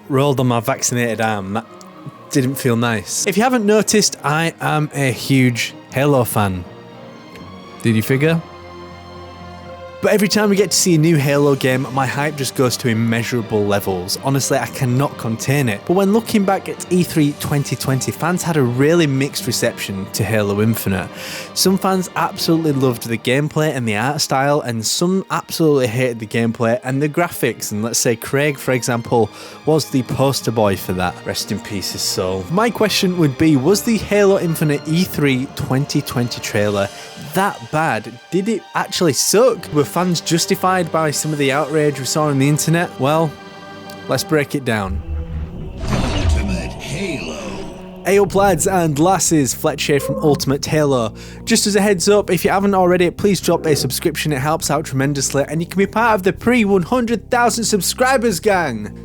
rolled on my vaccinated arm. That didn't feel nice. If you haven't noticed, I am a huge Halo fan. Did you figure? But every time we get to see a new Halo game, my hype just goes to immeasurable levels. Honestly, I cannot contain it. But when looking back at E3 2020, fans had a really mixed reception to Halo Infinite. Some fans absolutely loved the gameplay and the art style, and some absolutely hated the gameplay and the graphics. And let's say Craig, for example, was the poster boy for that. Rest in peace, his soul. My question would be, was the Halo Infinite E3 2020 trailer that bad? Did it actually suck? Were fans justified by some of the outrage we saw on the internet? Well, let's break it down. Ultimate Halo. Hey up lads and lasses, Fletch here from Ultimate Halo. Just as a heads up, if you haven't already, please drop a subscription, it helps out tremendously and you can be part of the pre-100,000 subscribers gang.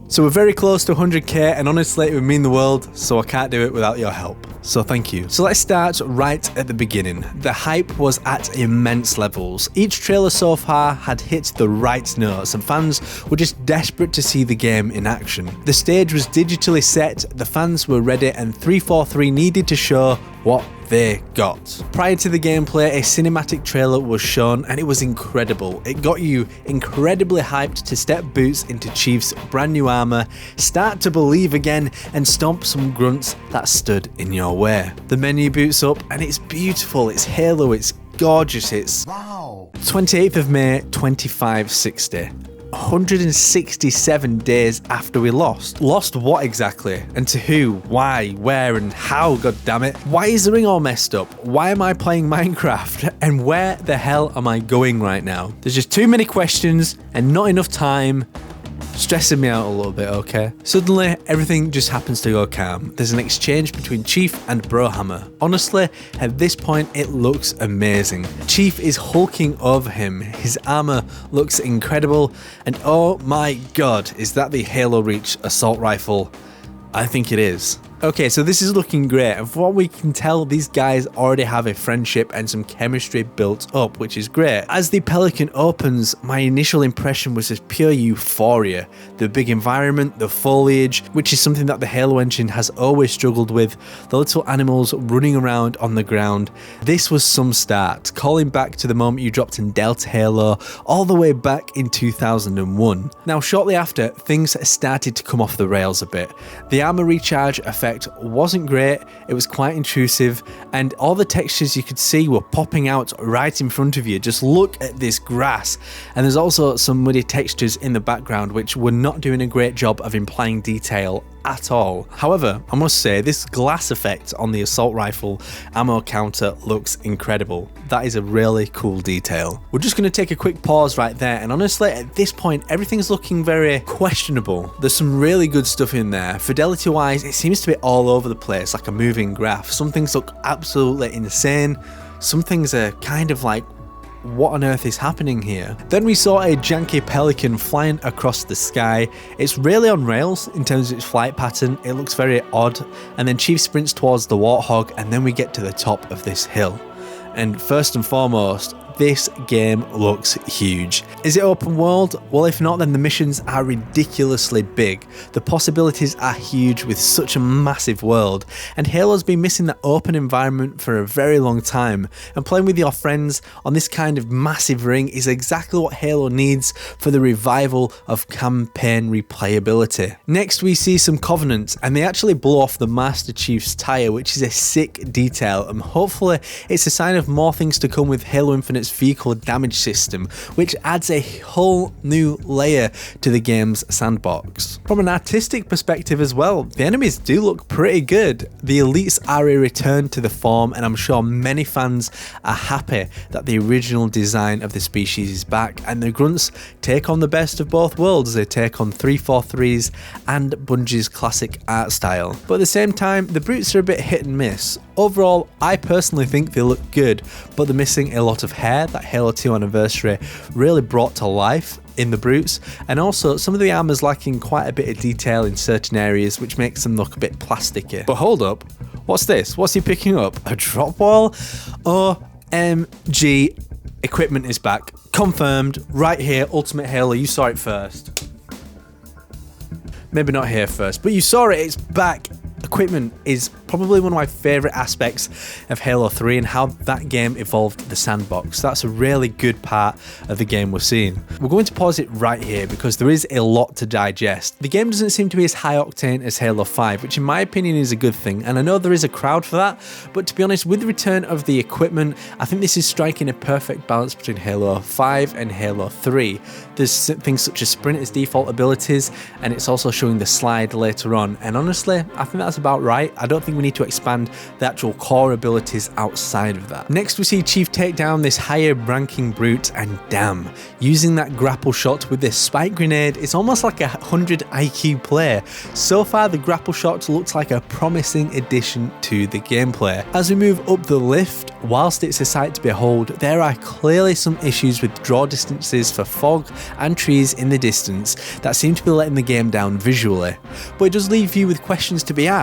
So we're very close to 100k and honestly it would mean the world, so I can't do it without your help. So thank you. So let's start right at the beginning. The hype was at immense levels. Each trailer so far had hit the right notes and fans were just desperate to see the game in action. The stage was digitally set, the fans were ready and 343 needed to show what they got. Prior to the gameplay, a cinematic trailer was shown and it was incredible. It got you incredibly hyped to step boots into Chief's brand new armor, start to believe again and stomp some grunts that stood in your way. The menu boots up and it's beautiful, it's Halo, it's gorgeous, it's Wow. 28th of May 2560. 167 days after we lost. Lost what exactly? And to who? Why? Where? And how? God damn it. Why is the ring all messed up? Why am I playing Minecraft? And where the hell am I going right now? There's just too many questions and not enough time. Stressing me out a little bit, okay? Suddenly, everything just happens to go calm. There's an exchange between Chief and Brohammer. Honestly, at this point, it looks amazing. Chief is hulking over him. His armor looks incredible. And oh my god, is that the Halo Reach assault rifle? I think it is. Okay, so this is looking great, and from what we can tell, these guys already have a friendship and some chemistry built up, which is great. As the Pelican opens, my initial impression was just pure euphoria. The big environment, the foliage, which is something that the Halo engine has always struggled with, the little animals running around on the ground. This was some start, calling back to the moment you dropped in Delta Halo, all the way back in 2001. Now, shortly after, things started to come off the rails a bit. The armor recharge effect wasn't great, it was quite intrusive, and all the textures you could see were popping out right in front of you. Just look at this grass. And there's also some muddy textures in the background which were not doing a great job of implying detail at all. However, I must say this glass effect on the assault rifle ammo counter looks incredible. That is a really cool detail. We're just going to take a quick pause right there, and honestly at this point everything's looking very questionable. There's some really good stuff in there. Fidelity wise, it seems to be all over the place like a moving graph. Some things look absolutely insane, some things are kind of like, what on earth is happening here? Then we saw a janky Pelican flying across the sky. It's really on rails in terms of its flight pattern. It looks very odd. And then Chief sprints towards the Warthog and then we get to the top of this hill. And first and foremost, this game looks huge. Is it open world? Well, if not, then the missions are ridiculously big. The possibilities are huge with such a massive world, and Halo's been missing that open environment for a very long time, and playing with your friends on this kind of massive ring is exactly what Halo needs for the revival of campaign replayability. Next we see some Covenant, and they actually blow off the Master Chief's tyre, which is a sick detail, and hopefully it's a sign of more things to come with Halo Infinite's vehicle damage system, which adds a whole new layer to the game's sandbox. From an artistic perspective as well, the enemies do look pretty good. The elites are a return to the form, and I'm sure many fans are happy that the original design of the species is back, and the grunts take on the best of both worlds. They take on 343's and Bungie's classic art style. But at the same time, the brutes are a bit hit and miss. Overall, I personally think they look good, but they're missing a lot of hair that Halo 2 Anniversary really brought to life in the brutes, and also some of the armor's lacking quite a bit of detail in certain areas, which makes them look a bit plasticky. But hold up, what's this? What's he picking up? A drop wall? OMG, equipment is back. Confirmed, right here, Ultimate Halo, you saw it first. maybe not here first, but you saw it, it's back. Equipment is probably one of my favourite aspects of Halo 3 and how that game evolved the sandbox. That's a really good part of the game we're seeing. We're going to pause it right here because there is a lot to digest. The game doesn't seem to be as high octane as Halo 5, which in my opinion is a good thing, and I know there is a crowd for that, but to be honest, with the return of the equipment, I think this is striking a perfect balance between Halo 5 and Halo 3. There's things such as sprint as default abilities, and it's also showing the slide later on, and honestly, I think that's about right. I don't think we need to expand the actual core abilities outside of that. Next we see Chief take down this higher ranking brute, and damn, using that grapple shot with this spike grenade, it's almost like a 100 IQ play. So far the grapple shot looks like a promising addition to the gameplay. As we move up the lift, whilst it's a sight to behold, there are clearly some issues with draw distances for fog and trees in the distance that seem to be letting the game down visually. But it does leave you with questions to be asked.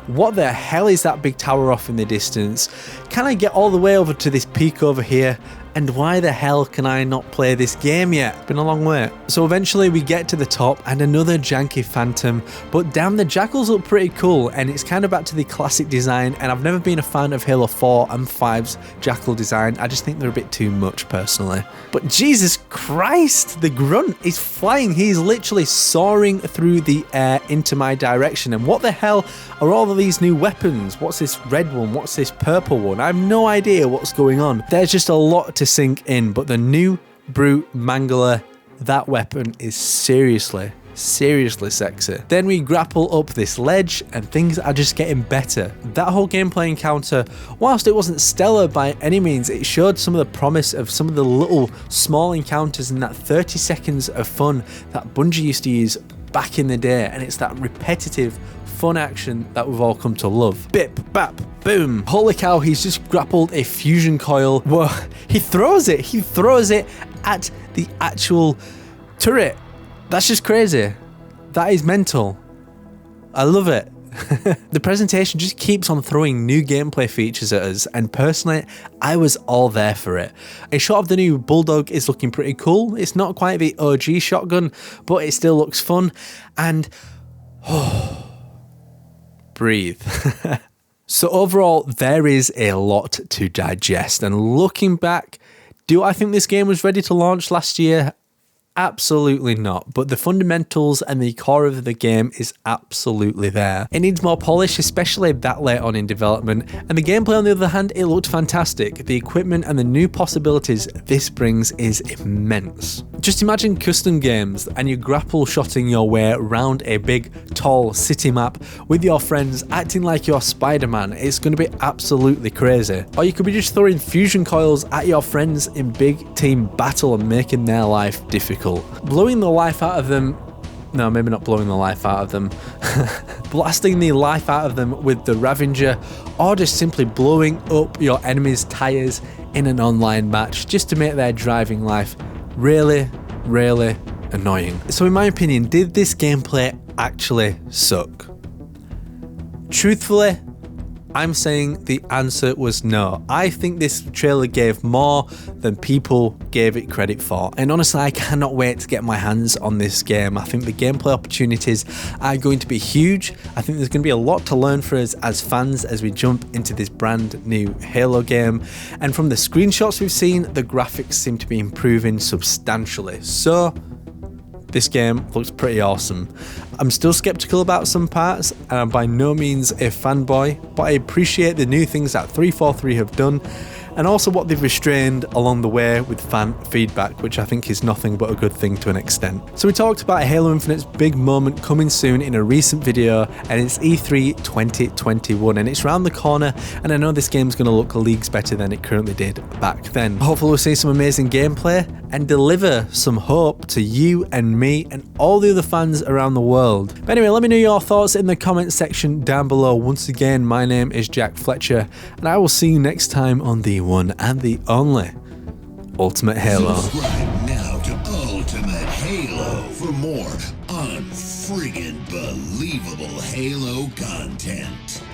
What the hell is that big tower off in the distance? Can I get all the way over to this peak over here? And why the hell can I not play this game yet? It's been a long way. So eventually we get to the top and another janky phantom, but damn, the jackals look pretty cool and it's kind of back to the classic design, and I've never been a fan of Halo 4 and 5's jackal design. I just think they're a bit too much personally. But Jesus Christ, the grunt is flying. He's literally soaring through the air into my direction. And what the hell are all of these new weapons? What's this red one? What's this purple one? I have no idea what's going on. There's just a lot to sink in, but the new Brute Mangler, that weapon is seriously sexy. Then we grapple up this ledge and things are just getting better. That whole gameplay encounter, whilst it wasn't stellar by any means, it showed some of the promise of some of the little small encounters and that 30 seconds of fun that Bungie used to use back in the day, and it's that repetitive fun action that we've all come to love. Bip, bap, boom. Holy cow, he's just grappled a fusion coil. Whoa, he throws it at the actual turret. That's just crazy. That is mental. I love it. The presentation just keeps on throwing new gameplay features at us, and personally, I was all there for it. A shot of the new Bulldog is looking pretty cool. It's not quite the OG shotgun, but it still looks fun, and breathe. So overall, there is a lot to digest, and looking back, do I think this game was ready to launch last year? Absolutely not, but the fundamentals and the core of the game is absolutely there. It needs more polish, especially that late on in development, and the gameplay on the other hand, it looked fantastic. The equipment and the new possibilities this brings is immense. Just imagine custom games and you grapple shotting your way around a big, tall city map with your friends acting like you're Spider-Man. It's going to be absolutely crazy. Or you could be just throwing fusion coils at your friends in big team battle and making their life difficult. Blowing the life out of them, no, maybe not blowing the life out of them, blasting the life out of them with the Ravager, or just simply blowing up your enemy's tyres in an online match just to make their driving life really, really annoying. So in my opinion, did this gameplay actually suck? Truthfully, I'm saying the answer was no. I think this trailer gave more than people gave it credit for. And honestly, I cannot wait to get my hands on this game. I think the gameplay opportunities are going to be huge. I think there's going to be a lot to learn for us as fans as we jump into this brand new Halo game. And from the screenshots we've seen, the graphics seem to be improving substantially. So this game looks pretty awesome. I'm still skeptical about some parts, and I'm by no means a fanboy, but I appreciate the new things that 343 have done, and also what they've restrained along the way with fan feedback, which I think is nothing but a good thing to an extent. So we talked about Halo Infinite's big moment coming soon in a recent video, and it's E3 2021, and it's around the corner, and I know this game's going to look leagues better than it currently did back then. Hopefully we'll see some amazing gameplay and deliver some hope to you and me and all the other fans around the world. But anyway, let me know your thoughts in the comment section down below. Once again, my name is Jack Fletcher, and I will see you next time on the one and the only Ultimate Halo. Subscribe now to Ultimate Halo for more unfriggin' believable Halo content.